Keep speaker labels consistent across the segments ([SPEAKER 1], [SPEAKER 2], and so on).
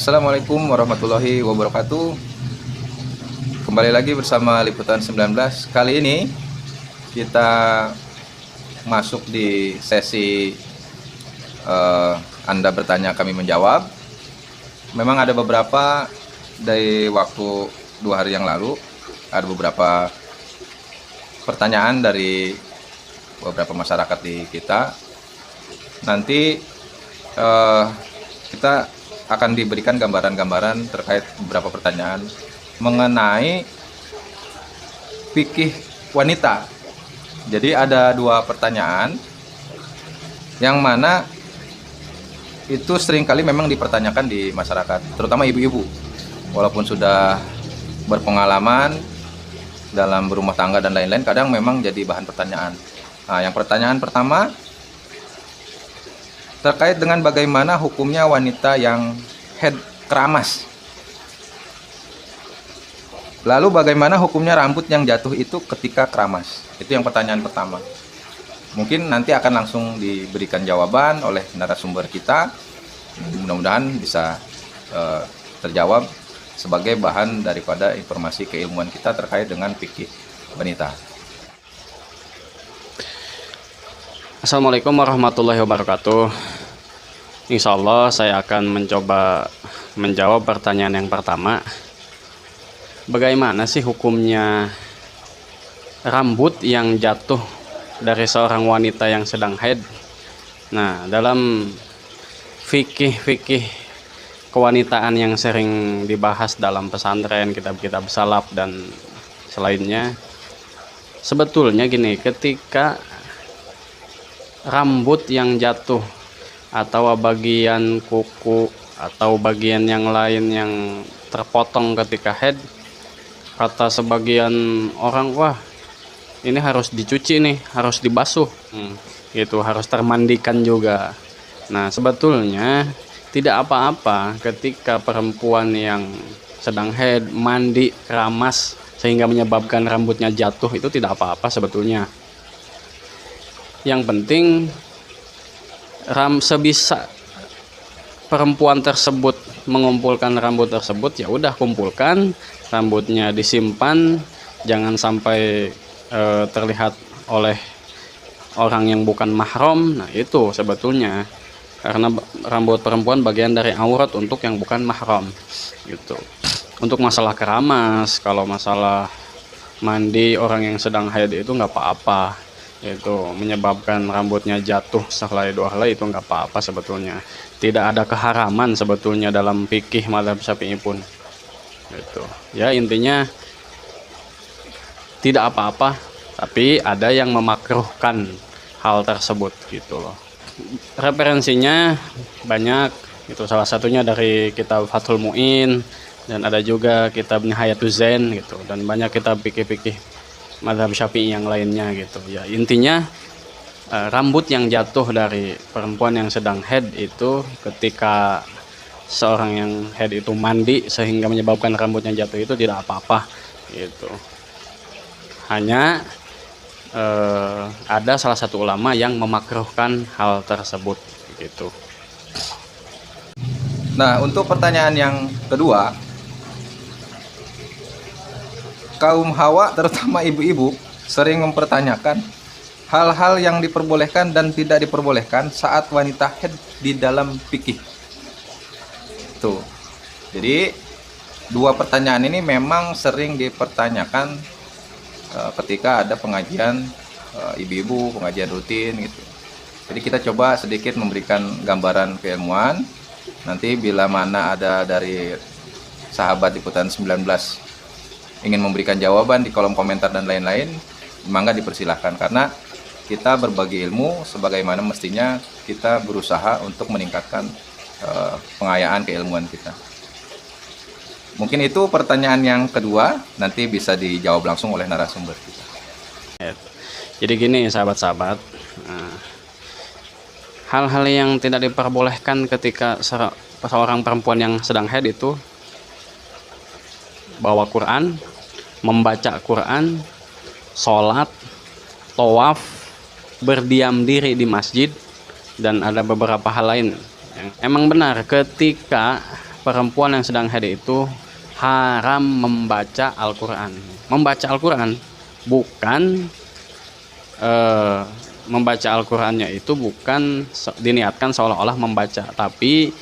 [SPEAKER 1] Assalamualaikum warahmatullahi wabarakatuh. Kembali lagi bersama Liputan 19. Kali ini kita masuk di sesi Anda bertanya kami menjawab. Memang ada beberapa dari waktu 2 hari yang lalu, ada beberapa pertanyaan dari beberapa masyarakat di kita. Nanti kita akan diberikan gambaran-gambaran terkait beberapa pertanyaan mengenai fikih wanita. Jadi ada 2 pertanyaan yang mana itu seringkali memang dipertanyakan di masyarakat, terutama ibu-ibu. Walaupun sudah berpengalaman dalam berumah tangga dan lain-lain, kadang memang jadi bahan pertanyaan. Nah, yang pertanyaan pertama terkait dengan bagaimana hukumnya wanita yang head keramas. Lalu bagaimana hukumnya rambut yang jatuh itu ketika keramas? Itu yang pertanyaan pertama. Mungkin nanti akan langsung diberikan jawaban oleh narasumber kita. Mudah-mudahan bisa terjawab sebagai bahan daripada informasi keilmuan kita terkait dengan fikih wanita.
[SPEAKER 2] Assalamualaikum warahmatullahi wabarakatuh. Insya Allah saya akan mencoba menjawab pertanyaan yang pertama. Bagaimana sih hukumnya rambut yang jatuh dari seorang wanita yang sedang haid? Nah, dalam fikih kewanitaan yang sering dibahas dalam pesantren, kitab-kitab salaf dan selainnya, sebetulnya gini, ketika rambut yang jatuh atau bagian kuku atau bagian yang lain yang terpotong ketika haid, kata sebagian orang, wah ini harus dicuci nih, harus dibasuh, gitu, harus termandikan juga. Nah, sebetulnya tidak apa-apa ketika perempuan yang sedang haid mandi keramas sehingga menyebabkan rambutnya jatuh, itu tidak apa-apa sebetulnya. Yang penting sebisa perempuan tersebut mengumpulkan rambut tersebut, ya udah kumpulkan rambutnya, disimpan, jangan sampai terlihat oleh orang yang bukan mahram. Nah, itu sebetulnya karena rambut perempuan bagian dari aurat untuk yang bukan mahram gitu. Untuk masalah keramas, kalau masalah mandi orang yang sedang haid itu nggak apa-apa, itu menyebabkan rambutnya jatuh sehelai 2 helai, itu nggak apa-apa sebetulnya. Tidak ada keharaman sebetulnya dalam fikih mazhab Syafi'i pun gitu. Ya, intinya tidak apa-apa, tapi ada yang memakruhkan hal tersebut gitu loh. Referensinya banyak, itu salah satunya dari kitab Fathul Mu'in, dan ada juga kitab Nihayatuz Zain gitu, dan banyak kitab fikih-fikih mazhab Syafi'i yang lainnya gitu. Ya, intinya rambut yang jatuh dari perempuan yang sedang haid itu ketika seorang yang haid itu mandi sehingga menyebabkan rambutnya jatuh, itu tidak apa-apa gitu. Hanya ada salah satu ulama yang memakruhkan hal tersebut gitu.
[SPEAKER 1] Nah, untuk pertanyaan yang kedua, kaum hawa terutama ibu-ibu sering mempertanyakan hal-hal yang diperbolehkan dan tidak diperbolehkan saat wanita haid di dalam fikih. Tuh. Jadi 2 pertanyaan ini memang sering dipertanyakan ketika ada pengajian ibu-ibu, pengajian rutin gitu. Jadi kita coba sedikit memberikan gambaran keilmuan. Nanti bila mana ada dari sahabat Liputan 19 ingin memberikan jawaban di kolom komentar dan lain-lain, mangga dipersilahkan, karena kita berbagi ilmu sebagaimana mestinya kita berusaha untuk meningkatkan pengayaan keilmuan kita. Mungkin itu pertanyaan yang kedua, nanti bisa dijawab langsung oleh narasumber kita.
[SPEAKER 2] Jadi gini sahabat-sahabat, hal-hal yang tidak diperbolehkan ketika seorang perempuan yang sedang haid itu bawa Quran, membaca Quran, sholat, tawaf, berdiam diri di masjid, dan ada beberapa hal lain yang emang benar ketika perempuan yang sedang haid itu haram membaca Al-Quran. Membaca Al-Quran bukan membaca Al-Qurannya itu bukan diniatkan seolah-olah membaca, tapi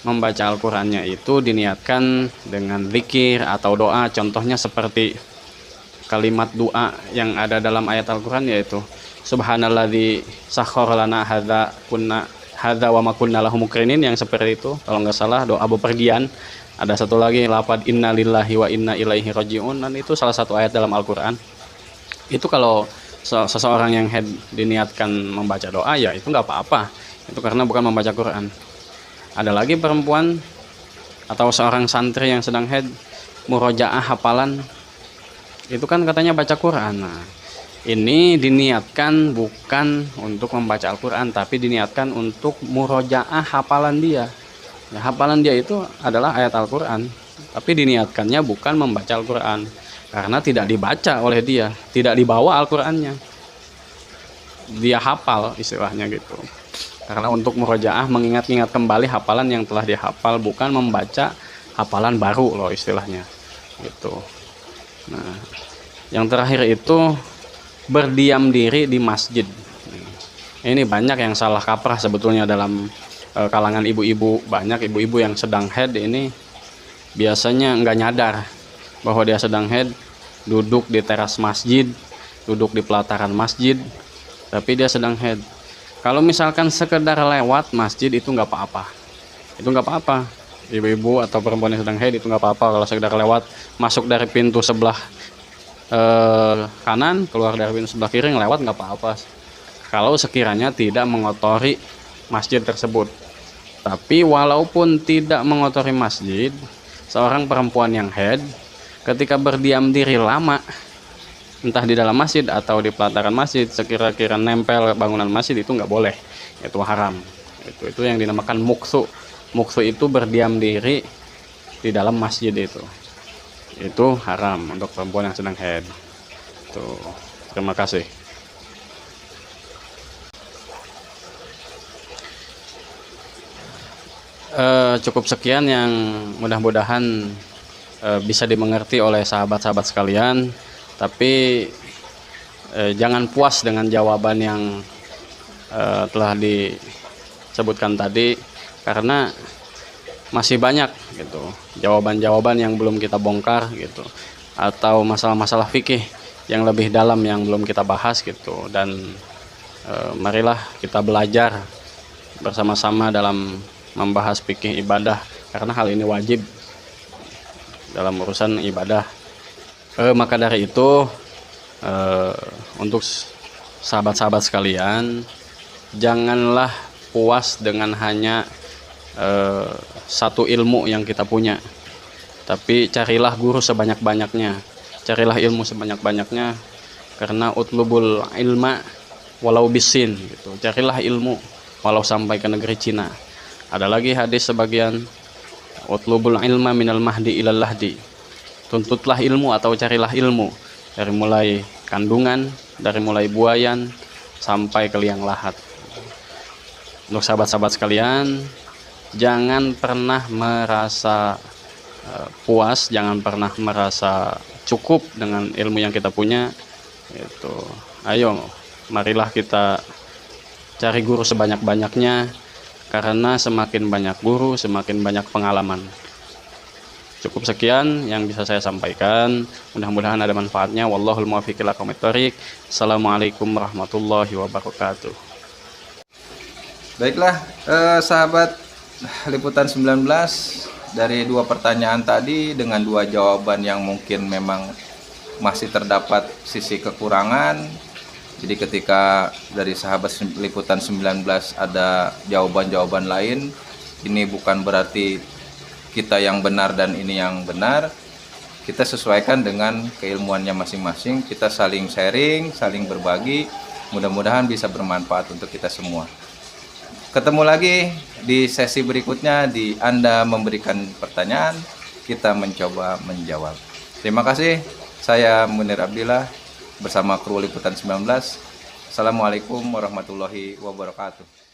[SPEAKER 2] membaca Al-Qurannya itu diniatkan dengan zikir atau doa. Contohnya seperti kalimat doa yang ada dalam ayat Al-Quran, yaitu Subhanalladzi sakhkhara lana hadza wa ma kunna lahu muqrinin, yang seperti itu kalau nggak salah doa bepergian. Ada satu lagi lafaz inna lillahi wa inna ilaihi rajiun, dan itu salah satu ayat dalam Al-Quran. Itu kalau seseorang yang haid diniatkan membaca doa, ya itu nggak apa-apa, itu karena bukan membaca Quran. Ada lagi perempuan atau seorang santri yang sedang haid murojaah hafalan, itu kan katanya baca Quran. Nah, ini diniatkan bukan untuk membaca Al-Quran, tapi diniatkan untuk murojaah hafalan dia. Ya, hafalan dia itu adalah ayat Al-Quran, tapi diniatkannya bukan membaca Al-Quran, karena tidak dibaca oleh dia, tidak dibawa Al-Qurannya, dia hafal istilahnya gitu. Karena untuk murojaah mengingat-ingat kembali hafalan yang telah dihafal, bukan membaca hafalan baru loh istilahnya gitu. Nah, yang terakhir itu berdiam diri di masjid. Ini banyak yang salah kaprah sebetulnya dalam kalangan ibu-ibu. Banyak ibu-ibu yang sedang haid ini biasanya nggak nyadar bahwa dia sedang haid, duduk di teras masjid, duduk di pelataran masjid, tapi dia sedang haid. Kalau misalkan sekedar lewat masjid itu nggak apa-apa, itu nggak apa-apa. Ibu-ibu atau perempuan yang sedang haid itu nggak apa-apa kalau sekedar lewat, masuk dari pintu sebelah kanan, keluar dari pintu sebelah kiri, lewat nggak apa-apa, kalau sekiranya tidak mengotori masjid tersebut. Tapi walaupun tidak mengotori masjid, seorang perempuan yang haid ketika berdiam diri lama, entah di dalam masjid atau di pelataran masjid, sekira-kira nempel bangunan masjid, itu nggak boleh, itu haram. Itu yang dinamakan muksu. Muksu itu berdiam diri di dalam masjid, itu haram untuk perempuan yang sedang haid. Terima kasih. Cukup sekian yang mudah-mudahan bisa dimengerti oleh sahabat-sahabat sekalian. Tapi jangan puas dengan jawaban yang telah disebutkan tadi, karena masih banyak gitu jawaban-jawaban yang belum kita bongkar gitu, atau masalah-masalah fikih yang lebih dalam yang belum kita bahas gitu. Dan marilah kita belajar bersama-sama dalam membahas fikih ibadah, karena hal ini wajib dalam urusan ibadah. Maka dari itu untuk sahabat-sahabat sekalian, janganlah puas dengan hanya satu ilmu yang kita punya, tapi carilah guru sebanyak-banyaknya, carilah ilmu sebanyak-banyaknya, karena utlubul ilma walau bisin gitu. Carilah ilmu walau sampai ke negeri Cina. Ada lagi hadis sebagian, utlubul ilma minal mahdi ilal lahdi. Tuntutlah ilmu atau carilah ilmu dari mulai kandungan, dari mulai buayan sampai ke liang lahat. Untuk sahabat-sahabat sekalian, jangan pernah merasa puas, jangan pernah merasa cukup dengan ilmu yang kita punya. Ayo, marilah kita cari guru sebanyak-banyaknya, karena semakin banyak guru, semakin banyak pengalaman. Cukup sekian yang bisa saya sampaikan. Mudah-mudahan ada manfaatnya. Wallahul muwaffiq ila aqwamit thoriq. Assalamualaikum warahmatullahi wabarakatuh.
[SPEAKER 1] Baiklah, sahabat Liputan 19, dari dua pertanyaan tadi dengan dua jawaban yang mungkin memang masih terdapat sisi kekurangan. Jadi ketika dari sahabat Liputan 19 ada jawaban-jawaban lain, ini bukan berarti kita yang benar dan ini yang benar. Kita sesuaikan dengan keilmuannya masing-masing, kita saling sharing, saling berbagi. Mudah-mudahan bisa bermanfaat untuk kita semua. Ketemu lagi di sesi berikutnya, di Anda memberikan pertanyaan, kita mencoba menjawab. Terima kasih. Saya Munir Abdillah bersama kru Liputan 19. Assalamualaikum warahmatullahi wabarakatuh.